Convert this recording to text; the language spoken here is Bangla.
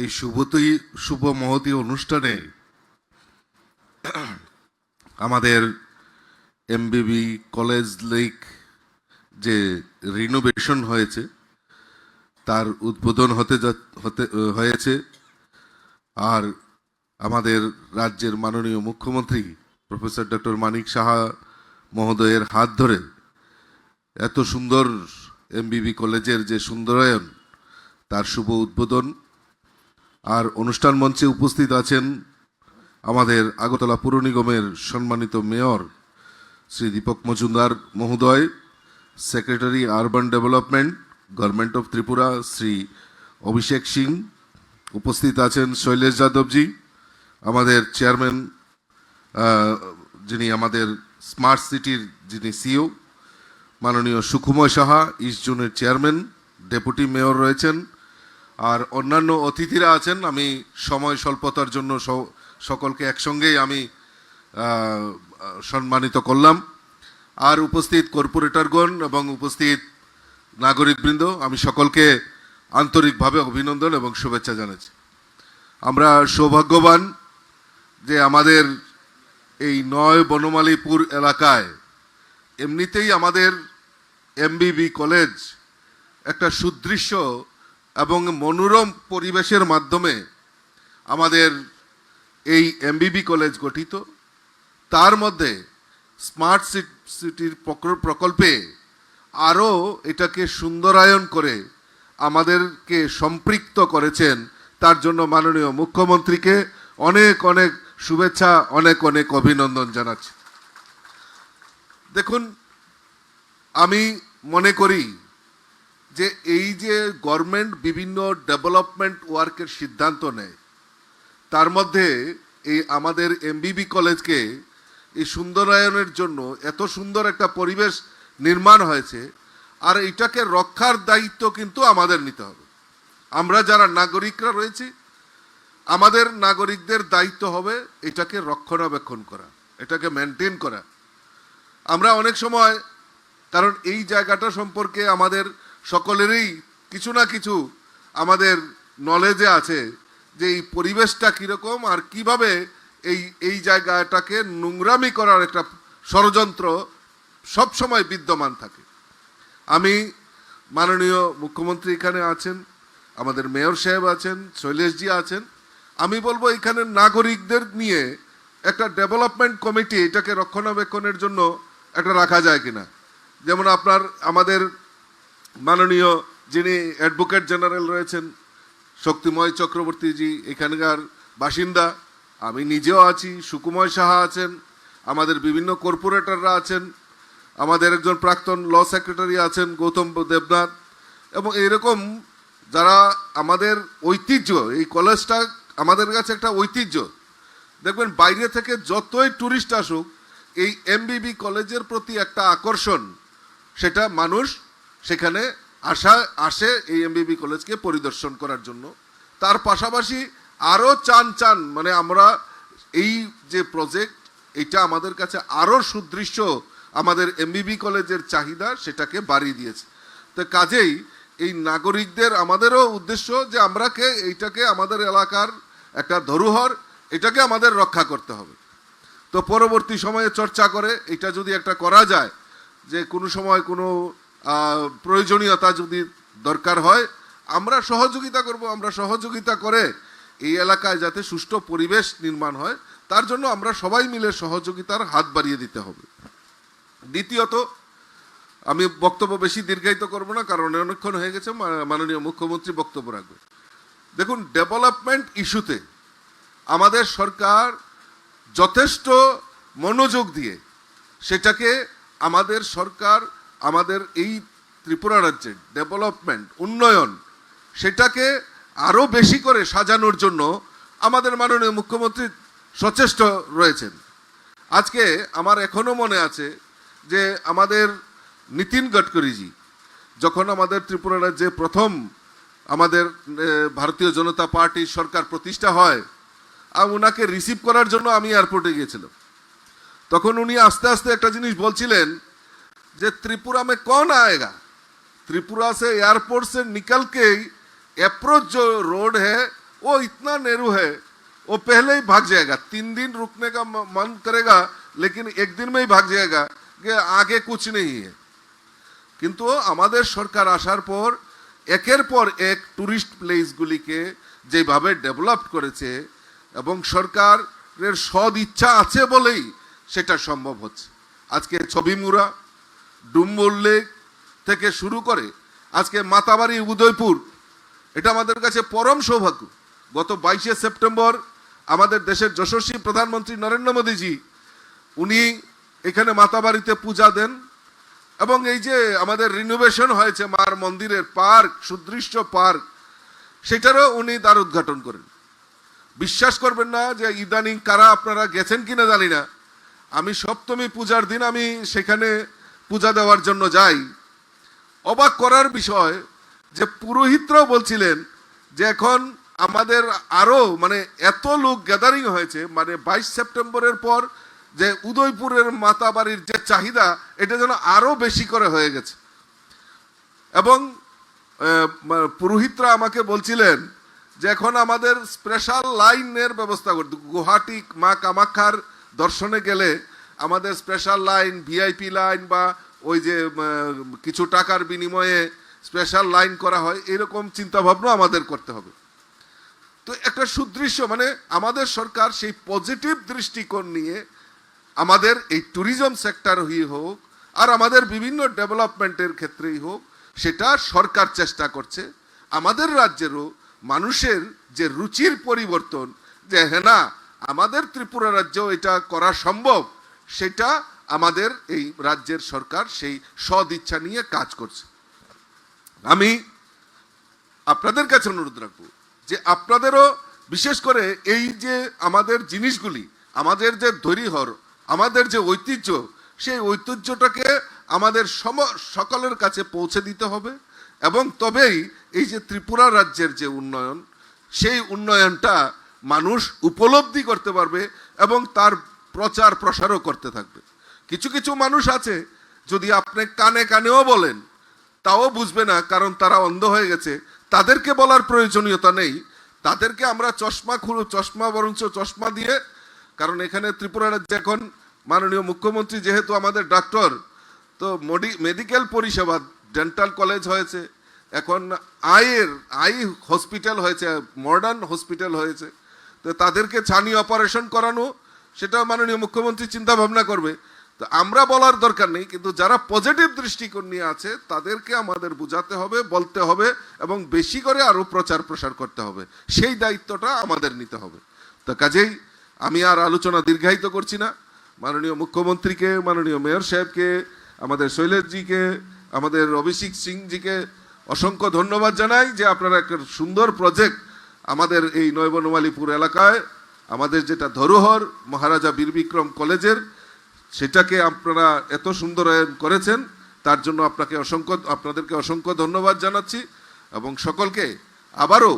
এই শুভ মহতী অনুষ্ঠানে আমাদের এমবিবি কলেজ লেক যে রিনোভেশন হয়েছে তার উদ্বোধন হয়েছে। আর আমাদের রাজ্যের মাননীয় মুখ্যমন্ত্রী প্রফেসর ডক্টর মানিক সাহা মহোদয়ের হাত ধরে এত সুন্দর এমবিবি কলেজের যে সুন্দরায়ন তার শুভ উদ্বোধন। আর অনুষ্ঠান মঞ্চে উপস্থিত আছেন আমাদের আগরতলা পুর নিগমের সম্মানিত মেয়র শ্রী দীপক মজুমদার মহোদয়, secretary urban development government of Tripura Shri Abhishek Singh, উপস্থিত আছেন শৈলেশ যাদবজি, আমাদের চেয়ারম্যান যিনি আমাদের স্মার্ট সিটির যিনি সিও, মাননীয় সুকুময় সাহা ইস্ট জোনের চেয়ারম্যান, ডেপুটি মেয়র রয়েছেন, আর অন্যান্য অতিথিরা আছেন। আমি সময় স্বল্পতার জন্য সকলকে একসঙ্গেই আমি সম্মানিত করলাম। আর উপস্থিত কর্পোরেটরগণ এবং উপস্থিত নাগরিকবৃন্দ, আমি সকলকে আন্তরিকভাবে অভিনন্দন এবং শুভেচ্ছা জানাচ্ছি। আমরা সৌভাগ্যবান যে আমাদের এই নয় বনমালীপুর এলাকায় এমনিতেই আমাদের এমবিবি কলেজ একটা সুদৃশ্য এবং মনোরম পরিবেশের মাধ্যমে আমাদের এই এমবিবি কলেজ গঠিত। তার মধ্যে স্মার্ট সিটির প্রকল্পে আরও এটাকে সুন্দরায়ন করে আমাদেরকে সম্পৃক্ত করেছেন। তার জন্য মাননীয় মুখ্যমন্ত্রীকে অনেক অনেক শুভেচ্ছা, অনেক অনেক অভিনন্দন জানাচ্ছি। দেখুন, আমি মনে করি যে এই যে গভর্নমেন্ট বিভিন্ন ডেভেলপমেন্ট ওয়ার্কের সিদ্ধান্ত নেয়, তার মধ্যে এই আমাদের এমবিবি কলেজকে এই সুন্দরায়নের জন্য এত সুন্দর একটা পরিবেশ নির্মাণ হয়েছে, আর এটাকে রক্ষার দায়িত্ব কিন্তু আমাদের নিতে হবে। আমরা যারা নাগরিকরা রয়েছি, আমাদের নাগরিকদের দায়িত্ব হবে এটাকে রক্ষণাবেক্ষণ করা, এটাকে মেনটেন করা। আমরা অনেক সময়, কারণ এই জায়গাটা সম্পর্কে আমাদের সকলেরই কিছু না কিছু আমাদের নলেজে আছে যে এই পরিবেশটা কীরকম আর কিভাবে এই জায়গাটাকে নোংরামি করার একটা ষড়যন্ত্র সবসময় বিদ্যমান থাকে। আমি মাননীয় মুখ্যমন্ত্রী এখানে আছেন, আমাদের মেয়র সাহেব আছেন, শৈলেশজি আছেন, আমি বলবো এখানে নাগরিকদের নিয়ে একটা ডেভেলপমেন্ট কমিটি এটাকে রক্ষণাবেক্ষণের জন্য একটা রাখা যায় কিনা। যেমন আমাদের মাননীয় যিনি অ্যাডভোকেট জেনারেল রয়েছেন শক্তিময় চক্রবর্তীজি এখানকার বাসিন্দা, আমি নিজেও আছি, সুকুময় সাহা আছেন, আমাদের বিভিন্ন কর্পোরেটররা আছেন, আমাদের একজন প্রাক্তন ল সেক্রেটারি আছেন গৌতম দেবনাথ, এবং এরকম যারা আমাদের ঐতিহ্য, এই কলেজটা আমাদের কাছে একটা ঐতিহ্য। দেখবেন বাইরে থেকে যতই ট্যুরিস্ট আসুক, এই এমবিবি কলেজের প্রতি একটা আকর্ষণ, সেটা মানুষ সেখানে আসে এই এমবিবি কলেজকে পরিদর্শন করার জন্য। তার পাশাপাশি আরও চান মানে আমরা এই যে প্রজেক্ট, এটা আমাদের কাছে আরও সুদৃশ্য আমাদের এমবিবি কলেজের চাহিদা সেটাকে বাড়িয়ে দিয়েছে। তো কাজেই এই নাগরিকদের আমাদেরও উদ্দেশ্য যে এইটাকে আমাদের এলাকার একটা ধরোহর, এটাকে আমাদের রক্ষা করতে হবে। তো পরবর্তী সময়ে চর্চা করে এটা যদি একটা করা যায়, যে কোনো সময় কোনো প্রয়োজনীয়তা যদি দরকার হয় আমরা সহযোগিতা করব। আমরা সহযোগিতা করে এই এলাকায় যাতে সুষ্ঠু পরিবেশ নির্মাণ হয়, তার জন্য আমরা সবাই মিলে সহযোগিতার হাত বাড়িয়ে দিতে হবে। দ্বিতীয়ত, আমি বক্তব্য বেশি দীর্ঘায়িত করব না, কারণ অনেকক্ষণ হয়ে গেছে, মাননীয় মুখ্যমন্ত্রী বক্তব্য রাখবে। দেখুন, ডেভেলপমেন্ট ইস্যুতে আমাদের সরকার যথেষ্ট মনোযোগ দিয়ে সেটাকে আমাদের সরকার আমাদের এই ত্রিপুরা রাজ্যের ডেভেলপমেন্ট উন্নয়ন সেটাকে আরও বেশি করে সাজানোর জন্য আমাদের মাননীয় মুখ্যমন্ত্রী সচেষ্ট রয়েছেন। আজকে আমার এখনও মনে আছে যে আমাদের নীতিন গডকরিজি যখন আমাদের ত্রিপুরা রাজ্যে প্রথম আমাদের ভারতীয় জনতা পার্টির সরকার প্রতিষ্ঠা হয়, ওনাকে রিসিভ করার জন্য আমি এয়ারপোর্টে গিয়েছিলাম। তখন উনি আস্তে আস্তে একটা জিনিস বলছিলেন যে त्रिपुरा में कौन आएगा, त्रिपुरा से एयरपोर्ट से निकल के अप्रोच जो रोड है वो इतना नेहरू है, वो पहले ही भाग जाएगा। 3 दिन रुकने का मन करेगा, लेकिन एक दिन में ही भाग जाएगा कि आगे कुछ नहीं है। কিন্তু আমাদের সরকার আসার পর একের পর এক টুরিস্ট প্লেসগুলিকে যেভাবে ডেভেলপ করেছে এবং সরকারের সদ ইচ্ছা আছে বলেই সেটা সম্ভব হচ্ছে। আজকে ছবিমুড়া, ডুম্বুর লেক থেকে শুরু করে আজকে মাতাবাড়ি, উদয়পুর, এটা আমাদের কাছে পরম সৌভাগ্য। গত 22শে সেপ্টেম্বর আমাদের দেশের যশস্বী প্রধানমন্ত্রী নরেন্দ্র মোদীজি উনি এখানে মাতাবাড়িতে পূজা দেন এবং এই যে আমাদের রিনোভেশন হয়েছে মার মন্দিরের পার্ক, সুদৃশ্য পার্ক, সেটারও উনি তার উদ্ঘাটন করেন। বিশ্বাস করবেন না যে ইদানিং কারা আপনারা গেছেন কিনা জানি না, আমি সপ্তমী পূজার দিন আমি সেখানে পূজা দেওয়ার জন্য যাই। অবাক করার বিষয় যে পুরোহিতরাও বলছিলেন যে এখন আমাদের আরো মানে এত লোক গ্যাদারিং হয়েছে, মানে 22 সেপ্টেম্বরের পর যে উদয়পুরের মাতাবাড়ির যে চাহিদা এটা যেন আরো বেশি করে হয়ে গেছে। এবং পুরোহিতরা আমাকে বলছিলেন যে এখন আমাদের স্পেশাল লাইনের ব্যবস্থা করতে, গুয়াহাটি মা কামাখ্যার দর্শনে গেলে আমাদের স্পেশাল লাইন, ভিআইপি লাইন বা ওই যে কিছু টাকার বিনিময়ে স্পেশাল লাইন করা হয়, এরকম চিন্তা ভাবনা আমাদের করতে হবে। তো একটা সুদৃশ্য মানে আমাদের সরকার সেই পজিটিভ দৃষ্টিকোণ নিয়ে আমাদের এই ট্যুরিজম সেক্টরই হোক আর আমাদের বিভিন্ন ডেভেলপমেন্টের ক্ষেত্রেই হোক, সেটা সরকার চেষ্টা করছে। আমাদের রাজ্যেরও মানুষের যে রুচির পরিবর্তন, যে হ্যাঁ না আমাদের ত্রিপুরা রাজ্যেও এটা করা সম্ভব, সেটা আমাদের এই রাজ্যের সরকার সেই সদ ইচ্ছা নিয়ে কাজ করছে। আমি আপনাদের কাছে অনুরোধ রাখবো যে আপনাদেরও বিশেষ করে এই যে আমাদের জিনিসগুলি, আমাদের যে ধরিহর, আমাদের যে ঐতিহ্য, সেই ঐতিহ্যটাকে আমাদের সকলের কাছে পৌঁছে দিতে হবে এবং তবেই এই যে ত্রিপুরা রাজ্যের যে উন্নয়ন, সেই উন্নয়নটা মানুষ উপলব্ধি করতে পারবে এবং তার প্রচার প্রসারও করতে থাকবে। কিছু কিছু মানুষ আছে যদি আপনি কানে কানেও বলেন তাও বুঝবে না, কারণ তারা অন্ধ হয়ে গেছে। তাদেরকে বলার প্রয়োজনীয়তা নেই, তাদেরকে আমরা চশমা বরঞ্চ চশমা দিয়ে, কারণ এখানে ত্রিপুরা রাজ্যে এখন মাননীয় মুখ্যমন্ত্রী যেহেতু আমাদের ডাক্তার, তো মেডিকেল পরিষেবা, ডেন্টাল কলেজ হয়েছে, এখন আই হসপিটাল হয়েছে, মডার্ন হসপিটাল হয়েছে, তো তাদেরকে ছানি অপারেশন করানো সেটা মাননীয় মুখ্যমন্ত্রী চিন্তা ভাবনা করবে। তো আমরা বলার দরকার নেই, কিন্তু যারা পজিটিভ দৃষ্টিকোণ নিয়ে আছে তাদেরকে আমাদের বুঝাতে হবে, বলতে হবে এবং বেশি করে আরো প্রচার প্রসার করতে হবে, সেই দায়িত্বটা আমাদের নিতে হবে। তো কাজেই আমি আর আলোচনা দীর্ঘায়িত করছি না। মাননীয় মুখ্যমন্ত্রীকে, মাননীয় মেয়র সাহেবকে, আমাদের শৈলেশজিকে, আমাদের অভিষেক সিংজিকে অসংখ্য ধন্যবাদ জানাই যে আপনারা একটা সুন্দর প্রজেক্ট আমাদের এই নয়বনমালীপুর এলাকায় আমাদের যেটা ধরোহর মহারাজা বীর বিক্রম কলেজের, সেটাকে আপনারা এত সুন্দরায়ন করেছেন, তার জন্য আপনাদেরকে অসংখ্য ধন্যবাদ জানাচ্ছি এবং সকলকে আবারও